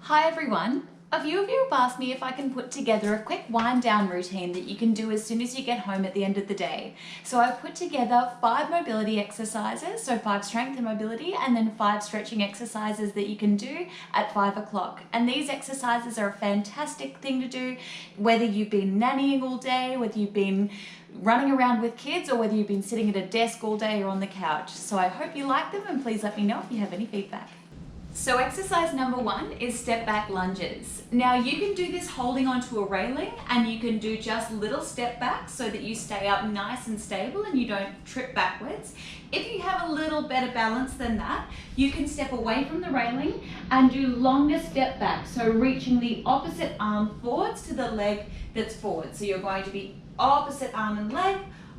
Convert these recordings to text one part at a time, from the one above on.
Hi everyone! A few of you have asked me if I can put together a quick wind down routine that you can do as soon as you get home at the end of the day. So I've put together 5 mobility exercises, so 5 strength and mobility, and then 5 stretching exercises that you can do at 5 o'clock. And these exercises are a fantastic thing to do whether you've been nannying all day, whether you've been running around with kids, or whether you've been sitting at a desk all day or on the couch. So I hope you like them, and please let me know if you have any feedback. So exercise number 1 is step back lunges. Now you can do this holding onto a railing, and you can do just little step backs so that you stay up nice and stable and you don't trip backwards. If you have a little better balance than that, you can step away from the railing and do longer step backs. So reaching the opposite arm forwards to the leg that's forward. So you're going to be opposite arm and leg,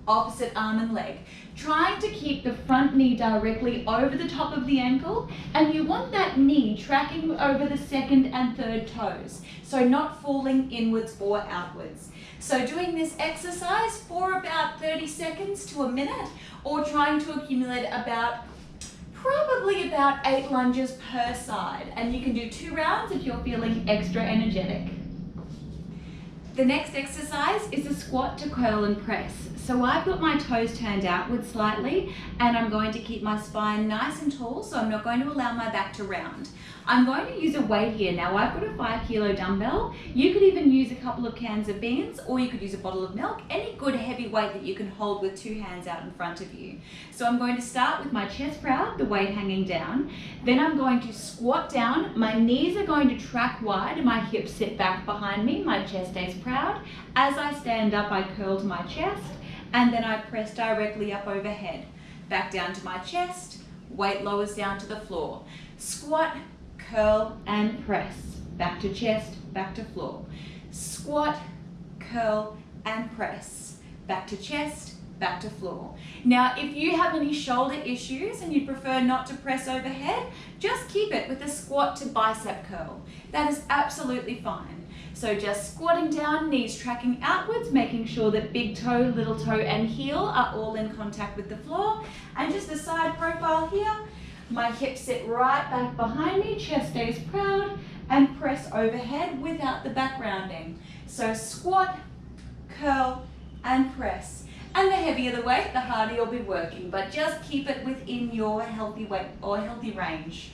opposite arm and leg, trying to keep the front knee directly over the top of the ankle, and you want that knee tracking over the second and third toes, so not falling inwards or outwards. So doing this exercise for about 30 seconds to a minute, or trying to accumulate probably about 8 lunges per side, and you can do 2 rounds if you're feeling extra energetic. The next exercise is a squat to curl and press. So I've got my toes turned outward slightly, and I'm going to keep my spine nice and tall, so I'm not going to allow my back to round. I'm going to use a weight here. Now I've got a 5 kilo dumbbell. You could even use a couple of cans of beans, or you could use a bottle of milk, any good heavy weight that you can hold with 2 hands out in front of you. So I'm going to start with my chest proud, the weight hanging down. Then I'm going to squat down. My knees are going to track wide, my hips sit back behind me, my chest stays proud. As I stand up, I curl to my chest, and then I press directly up overhead. Back down to my chest, weight lowers down to the floor. Squat, curl, and press. Back to chest, back to floor. Squat, curl, and press. Back to chest, back to floor. Now, if you have any shoulder issues and you prefer not to press overhead, just keep it with a squat to bicep curl. That is absolutely fine. So just squatting down, knees tracking outwards, making sure that big toe, little toe, and heel are all in contact with the floor. And just a side profile here. My hips sit right back behind me, chest stays proud, and press overhead without the back rounding. So squat, curl, and press. And the heavier the weight, the harder you'll be working, but just keep it within your healthy weight or healthy range.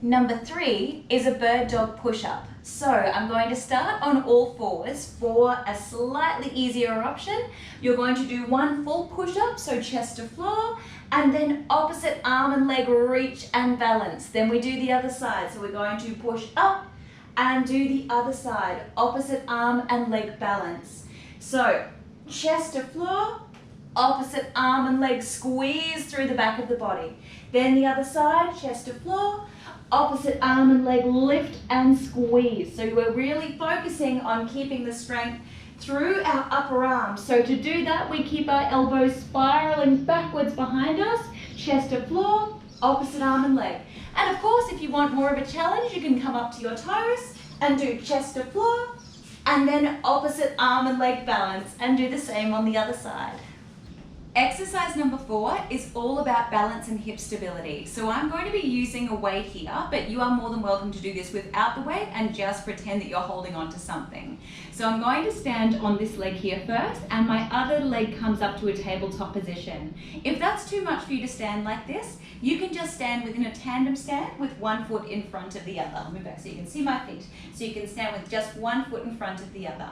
Number 3 is a bird dog push-up. So I'm going to start on all fours for a slightly easier option. You're going to do 1 full push-up, so chest to floor, and then opposite arm and leg reach and balance. Then we do the other side. So we're going to push up and do the other side, opposite arm and leg balance. So chest to floor, opposite arm and leg squeeze through the back of the body. Then the other side, chest to floor, opposite arm and leg lift and squeeze. So we're really focusing on keeping the strength through our upper arm. So to do that, we keep our elbows spiraling backwards behind us, chest to floor, opposite arm and leg. And of course, if you want more of a challenge, you can come up to your toes and do chest to floor, and then opposite arm and leg balance, and do the same on the other side. Exercise number 4 is all about balance and hip stability. So I'm going to be using a weight here, but you are more than welcome to do this without the weight and just pretend that you're holding on to something. So I'm going to stand on this leg here first, and my other leg comes up to a tabletop position. If that's too much for you to stand like this, you can just stand within a tandem stand with 1 foot in front of the other. Move back so you can see my feet. So you can stand with just 1 foot in front of the other.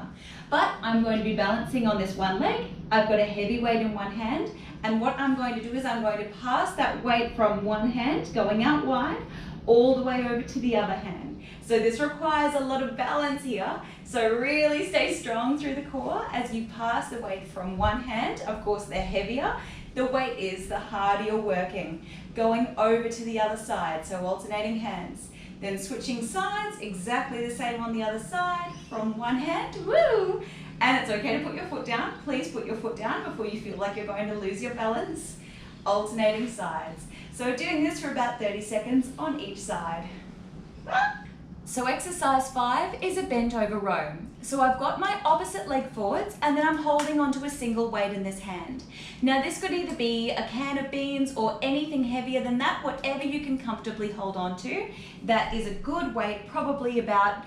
But I'm going to be balancing on this one leg. I've got a heavy weight in one hand, and what I'm going to do is I'm going to pass that weight from one hand, going out wide, all the way over to the other hand. So this requires a lot of balance here. So really stay strong through the core as you pass the weight from one hand. Of course, the heavier the weight is, the harder you're working. Going over to the other side, so alternating hands. Then switching sides, exactly the same on the other side, from one hand, woo! And it's okay to put your foot down. Please put your foot down before you feel like you're going to lose your balance. Alternating sides. So doing this for about 30 seconds on each side. So exercise 5 is a bent over row. So I've got my opposite leg forwards and then I'm holding onto a single weight in this hand. Now this could either be a can of beans or anything heavier than that, whatever you can comfortably hold on to. That is a good weight, probably about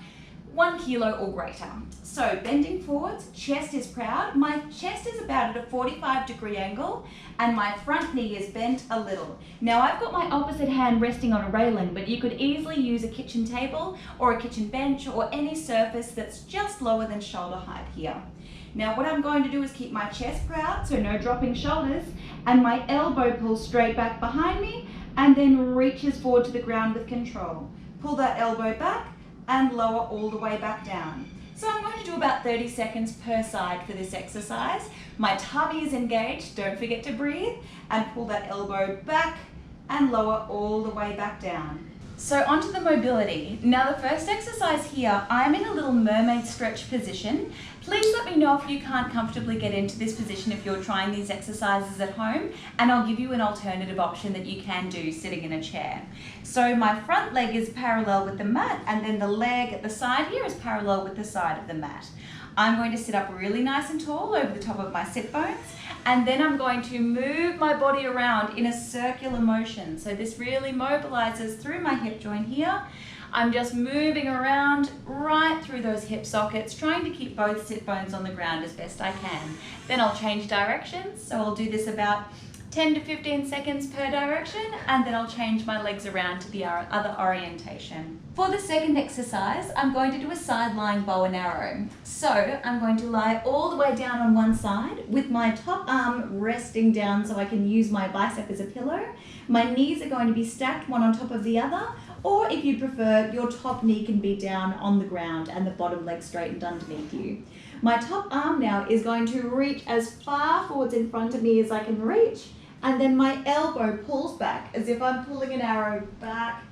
1 kilo or greater. So bending forwards, chest is proud. My chest is about at a 45-degree angle and my front knee is bent a little. Now I've got my opposite hand resting on a railing, but you could easily use a kitchen table or a kitchen bench or any surface that's just lower than shoulder height here. Now what I'm going to do is keep my chest proud, so no dropping shoulders, and my elbow pulls straight back behind me and then reaches forward to the ground with control. Pull that elbow back and lower all the way back down. So I'm going to do about 30 seconds per side for this exercise. My tummy is engaged, don't forget to breathe, and pull that elbow back and lower all the way back down. So onto the mobility. Now the first exercise here, I'm in a little mermaid stretch position. Please let me know if you can't comfortably get into this position if you're trying these exercises at home, and I'll give you an alternative option that you can do sitting in a chair. So my front leg is parallel with the mat, and then the leg at the side here is parallel with the side of the mat. I'm going to sit up really nice and tall over the top of my sit bones, and then I'm going to move my body around in a circular motion. So this really mobilizes through my hip joint here. I'm just moving around right through those hip sockets, trying to keep both sit bones on the ground as best I can. Then I'll change directions, so I'll do this about 10 to 15 seconds per direction, and then I'll change my legs around to the other orientation. For the second exercise, I'm going to do a side lying bow and arrow. So I'm going to lie all the way down on one side with my top arm resting down so I can use my bicep as a pillow. My knees are going to be stacked one on top of the other, or if you prefer, your top knee can be down on the ground and the bottom leg straightened underneath you. My top arm now is going to reach as far forwards in front of me as I can reach, and then my elbow pulls back as if I'm pulling an arrow back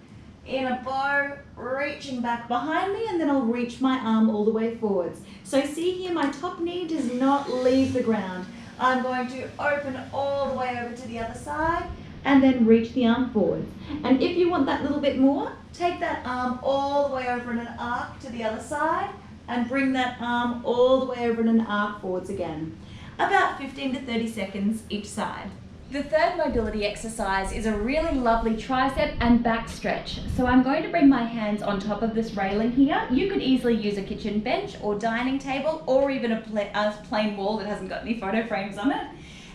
in a bow, reaching back behind me, and then I'll reach my arm all the way forwards. So see here, my top knee does not leave the ground. I'm going to open all the way over to the other side and then reach the arm forwards. And if you want that little bit more, take that arm all the way over in an arc to the other side and bring that arm all the way over in an arc forwards again. About 15 to 30 seconds each side. The third mobility exercise is a really lovely tricep and back stretch. So I'm going to bring my hands on top of this railing here. You could easily use a kitchen bench or dining table, or even a plain wall that hasn't got any photo frames on it.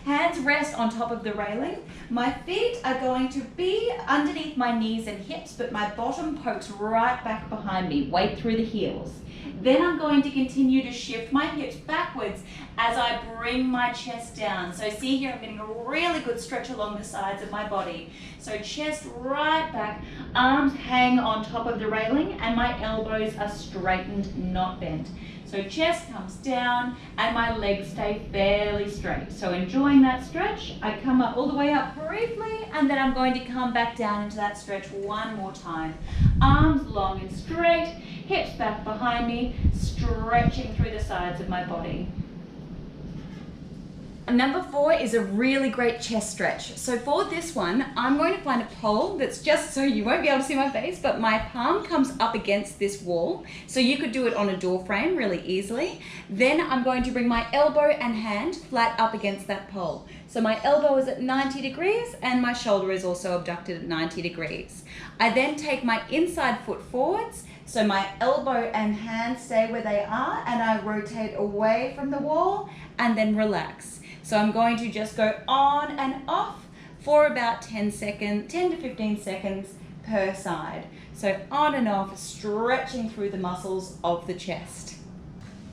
Hands rest on top of the railing. My feet are going to be underneath my knees and hips, but my bottom pokes right back behind me, weight through the heels. Then I'm going to continue to shift my hips backwards as I bring my chest down. So see here, I'm getting a really good stretch along the sides of my body. So chest right back, arms hang on top of the railing, and my elbows are straightened, not bent. So chest comes down and my legs stay fairly straight. So enjoying that stretch, I come up all the way up briefly, and then I'm going to come back down into that stretch one more time. Arms long and straight, hips back behind me, stretching through the sides of my body. Number 4 is a really great chest stretch. So for this one, I'm going to find a pole that's just so you won't be able to see my face, but my palm comes up against this wall. So you could do it on a door frame really easily. Then I'm going to bring my elbow and hand flat up against that pole. So my elbow is at 90 degrees and my shoulder is also abducted at 90 degrees. I then take my inside foot forwards, so my elbow and hand stay where they are, and I rotate away from the wall and then relax. So I'm going to just go on and off for about 10 to 15 seconds per side. So on and off, stretching through the muscles of the chest.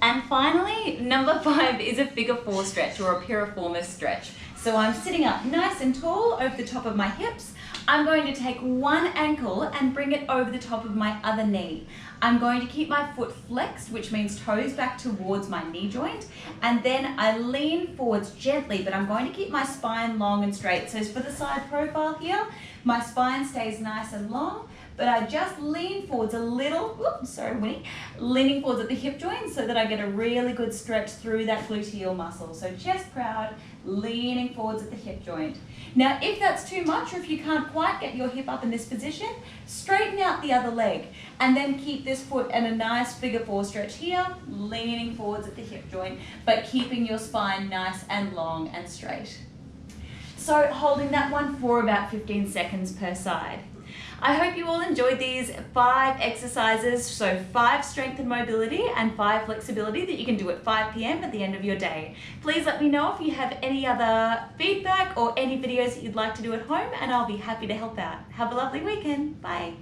And finally, number 5 is a figure 4 stretch, or a piriformis stretch. So I'm sitting up nice and tall over the top of my hips. I'm going to take one ankle and bring it over the top of my other knee. I'm going to keep my foot flexed, which means toes back towards my knee joint, and then I lean forwards gently, but I'm going to keep my spine long and straight. So for the side profile here, my spine stays nice and long, but I just lean forwards a little, oops, sorry Winnie, leaning forwards at the hip joint so that I get a really good stretch through that gluteal muscle. So chest proud, leaning forwards at the hip joint. Now, if that's too much or if you can't quite get your hip up in this position, straighten out the other leg and then keep this foot in a nice figure 4 stretch here, leaning forwards at the hip joint, but keeping your spine nice and long and straight. So holding that one for about 15 seconds per side. I hope you all enjoyed these 5 exercises, so 5 strength and mobility and 5 flexibility that you can do at 5 p.m. at the end of your day. Please let me know if you have any other feedback or any videos that you'd like to do at home, and I'll be happy to help out. Have a lovely weekend. Bye.